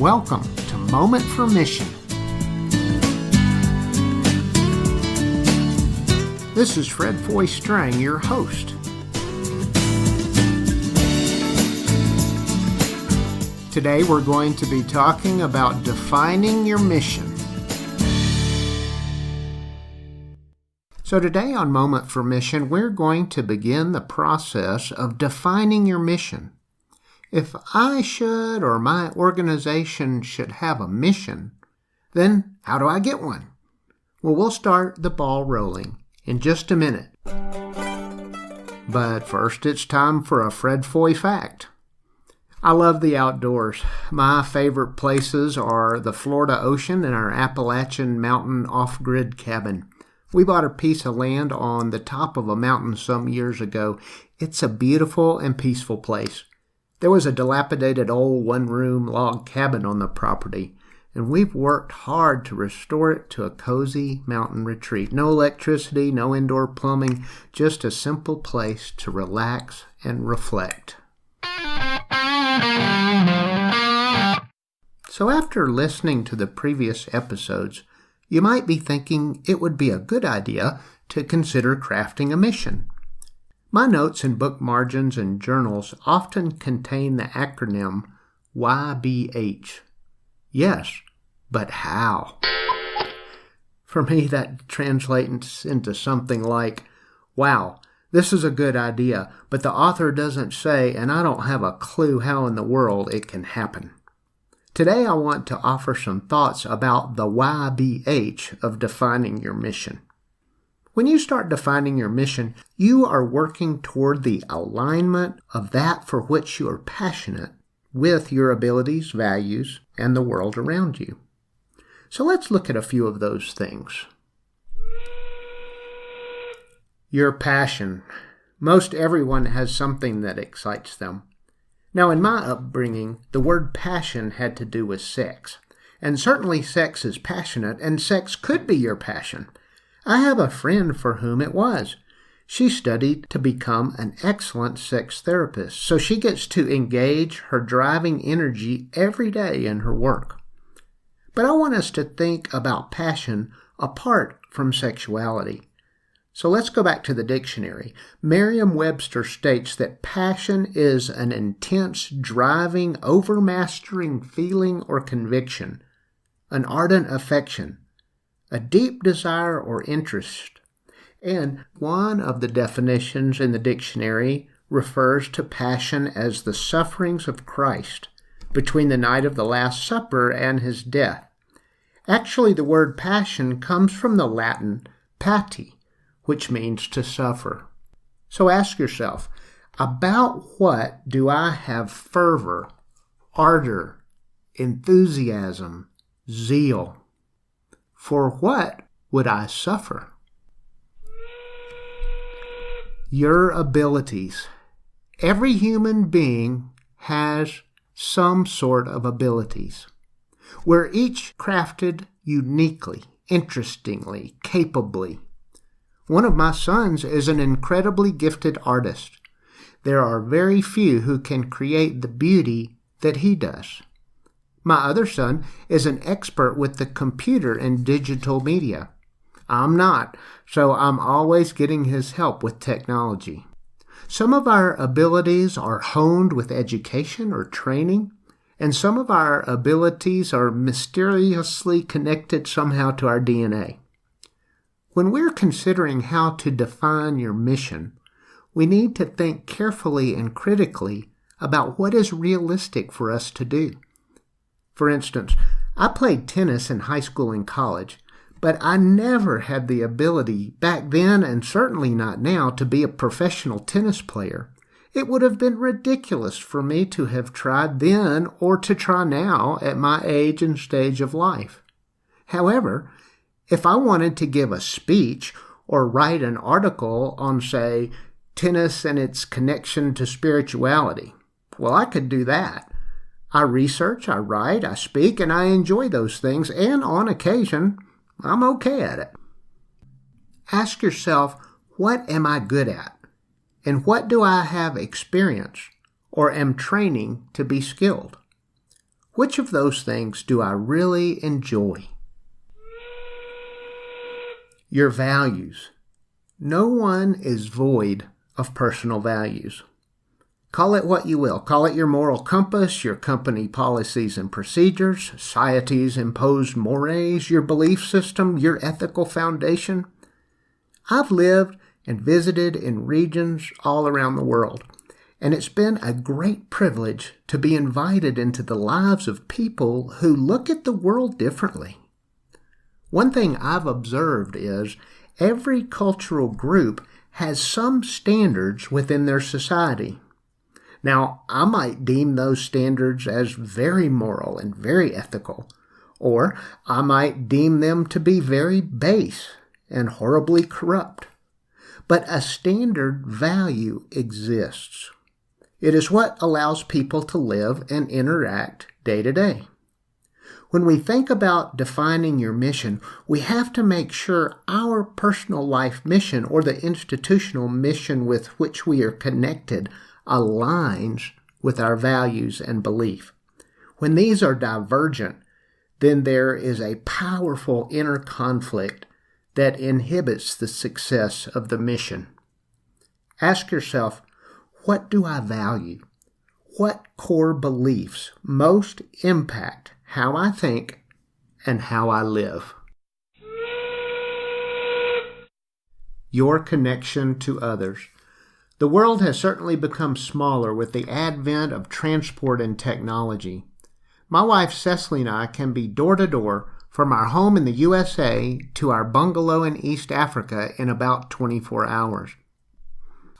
Welcome to Moment for Mission. This is Fred Foy Strang, your host. Today we're going to be talking about defining your mission. So today on Moment for Mission, we're going to begin the process of defining your mission. If I should or my organization should have a mission, then how do I get one? Well, we'll start the ball rolling in just a minute. But first, it's time for a Fred Foy fact. I love the outdoors. My favorite places are the Florida Ocean and our Appalachian Mountain off-grid cabin. We bought a piece of land on the top of a mountain some years ago. It's a beautiful and peaceful place. There was a dilapidated old one-room log cabin on the property, and we've worked hard to restore it to a cozy mountain retreat. No electricity, no indoor plumbing, just a simple place to relax and reflect. So after listening to the previous episodes, you might be thinking it would be a good idea to consider crafting a mission. My notes and book margins and journals often contain the acronym YBH. Yes, but how? For me, that translates into something like, wow, this is a good idea, but the author doesn't say, and I don't have a clue how in the world it can happen. Today, I want to offer some thoughts about the YBH of defining your mission. When you start defining your mission, you are working toward the alignment of that for which you are passionate with your abilities, values, and the world around you. So let's look at a few of those things. Your passion. Most everyone has something that excites them. Now, in my upbringing, the word passion had to do with sex. And certainly sex is passionate, and sex could be your passion. I have a friend for whom it was. She studied to become an excellent sex therapist, so she gets to engage her driving energy every day in her work. But I want us to think about passion apart from sexuality. So let's go back to the dictionary. Merriam-Webster states that passion is an intense, driving, overmastering feeling or conviction, an ardent affection, a deep desire or interest. And one of the definitions in the dictionary refers to passion as the sufferings of Christ between the night of the Last Supper and his death. Actually, the word passion comes from the Latin pati, which means to suffer. So ask yourself, about what do I have fervor, ardor, enthusiasm, zeal? For what would I suffer? Your abilities. Every human being has some sort of abilities. We're each crafted uniquely, interestingly, capably. One of my sons is an incredibly gifted artist. There are very few who can create the beauty that he does. My other son is an expert with the computer and digital media. I'm not, so I'm always getting his help with technology. Some of our abilities are honed with education or training, and some of our abilities are mysteriously connected somehow to our DNA. When we're considering how to define your mission, we need to think carefully and critically about what is realistic for us to do. For instance, I played tennis in high school and college, but I never had the ability back then, and certainly not now, to be a professional tennis player. It would have been ridiculous for me to have tried then or to try now at my age and stage of life. However, if I wanted to give a speech or write an article on, say, tennis and its connection to spirituality, well, I could do that. I research, I write, I speak, and I enjoy those things, and on occasion, I'm okay at it. Ask yourself, what am I good at? And what do I have experience or am training to be skilled? Which of those things do I really enjoy? Your values. No one is void of personal values. Call it what you will. Call it your moral compass, your company policies and procedures, society's imposed mores, your belief system, your ethical foundation. I've lived and visited in regions all around the world, and it's been a great privilege to be invited into the lives of people who look at the world differently. One thing I've observed is every cultural group has some standards within their society. Now, I might deem those standards as very moral and very ethical, or I might deem them to be very base and horribly corrupt. But a standard value exists. It is what allows people to live and interact day to day. When we think about defining your mission, we have to make sure our personal life mission or the institutional mission with which we are connected aligns with our values and belief. When these are divergent, then there is a powerful inner conflict that inhibits the success of the mission. Ask yourself, what do I value? What core beliefs most impact how I think and how I live? Your connection to others. The world has certainly become smaller with the advent of transport and technology. My wife Cecily and I can be door to door from our home in the USA to our bungalow in East Africa in about 24 hours.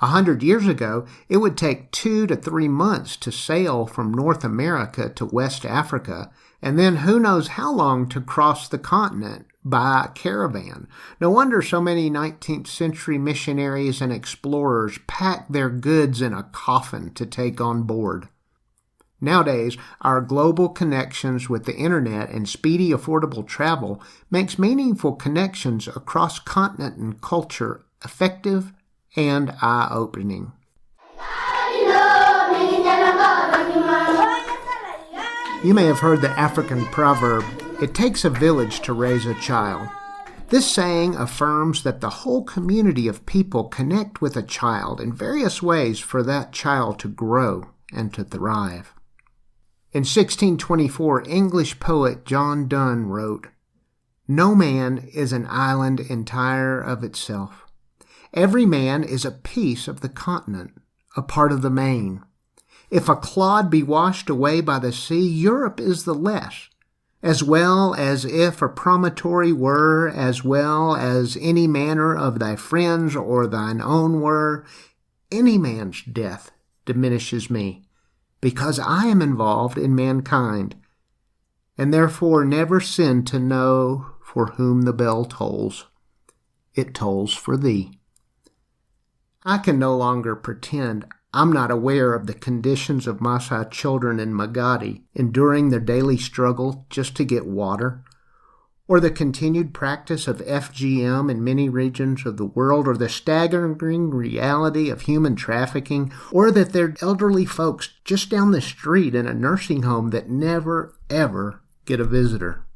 100 years ago, it would take 2 to 3 months to sail from North America to West Africa, and then who knows how long to cross the continent by caravan. No wonder so many 19th century missionaries and explorers packed their goods in a coffin to take on board. Nowadays, our global connections with the internet and speedy, affordable travel makes meaningful connections across continent and culture effective and eye-opening. You may have heard the African proverb, "It takes a village to raise a child." This saying affirms that the whole community of people connect with a child in various ways for that child to grow and to thrive. In 1624, English poet John Donne wrote, "No man is an island entire of itself. Every man is a piece of the continent, a part of the main. If a clod be washed away by the sea, Europe is the less, as well as if a promontory were, as well as any manner of thy friends or thine own were. Any man's death diminishes me, because I am involved in mankind, and therefore never sin to know for whom the bell tolls. It tolls for thee." I can no longer pretend I'm not aware of the conditions of Maasai children in Magadi, enduring their daily struggle just to get water, or the continued practice of FGM in many regions of the world, or the staggering reality of human trafficking, or that there are elderly folks just down the street in a nursing home that never, ever get a visitor.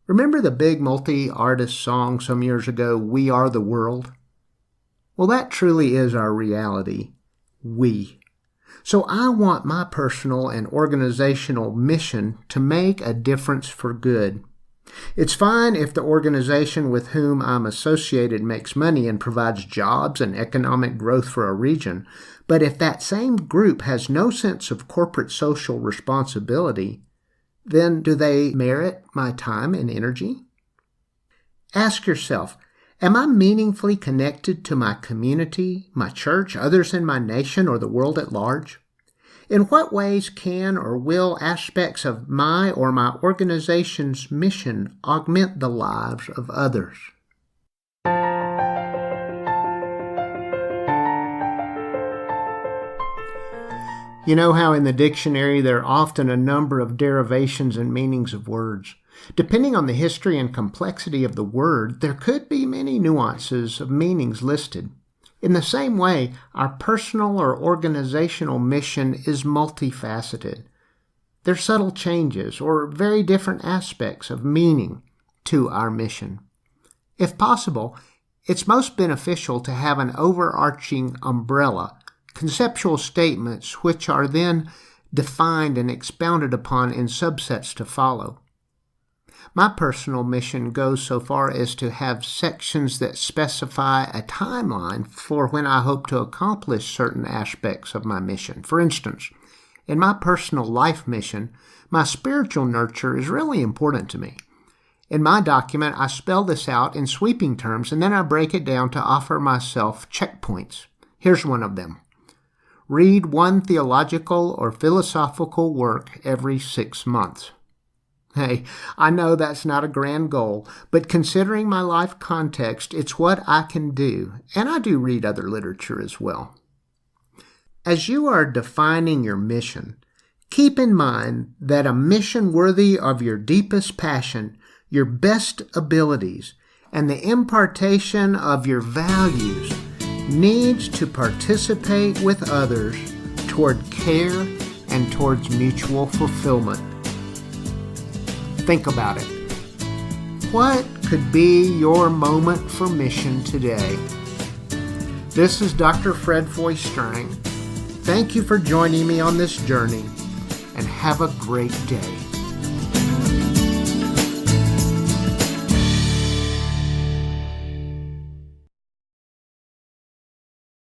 Remember the big multi-artist song some years ago, "We Are the World"? Well, that truly is our reality. We. So I want my personal and organizational mission to make a difference for good. It's fine if the organization with whom I'm associated makes money and provides jobs and economic growth for a region, but if that same group has no sense of corporate social responsibility, then do they merit my time and energy? Ask yourself, am I meaningfully connected to my community, my church, others in my nation, or the world at large? In what ways can or will aspects of my or my organization's mission augment the lives of others? You know how in the dictionary there are often a number of derivations and meanings of words. Depending on the history and complexity of the word, there could be many nuances of meanings listed. In the same way, our personal or organizational mission is multifaceted. They're subtle changes or very different aspects of meaning to our mission. If possible, it's most beneficial to have an overarching umbrella, conceptual statements which are then defined and expounded upon in subsets to follow. My personal mission goes so far as to have sections that specify a timeline for when I hope to accomplish certain aspects of my mission. For instance, in my personal life mission, my spiritual nurture is really important to me. In my document, I spell this out in sweeping terms, and then I break it down to offer myself checkpoints. Here's one of them. Read one theological or philosophical work every 6 months. Hey, I know that's not a grand goal, but considering my life context, it's what I can do, and I do read other literature as well. As you are defining your mission, keep in mind that a mission worthy of your deepest passion, your best abilities, and the impartation of your values needs to participate with others toward care and towards mutual fulfillment. Think about it. What could be your moment for mission today? This is Dr. Fred Foy Strang. Thank you for joining me on this journey, and have a great day.